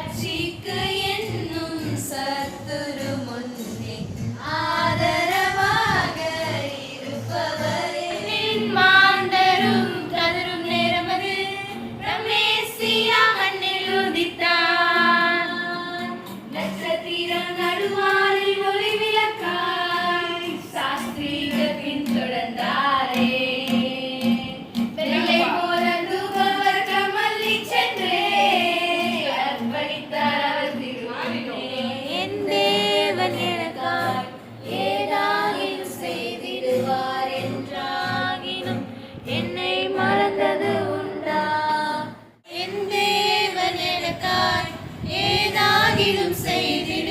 ரட்சிக்கு என்னும் சத்துரு முன்னே ஆதரவாக இருப்பவரே என் மாந்தரும் கதரும் நேரமது ரமேசியா மண்ணில் உதித்தார் நட்சத்திரம் நடுவானில் ஒளி விளக்காய் சாஸ்திரிகள் பின்தொடர்ந்தாரே வெள்ளை போல தூபவர்க்கம் மல்லி சென்றே அர்ப்பணித்தார் அவர் திருமுன்னே என் தேவன் எனக்காய் ஏதாகிலும் செய்திடுவார் என்றாகினும் என்னை மறந்தது உண்டா என் தேவன் எனக்காய் ஏதாகிலும் செய்திடுவார்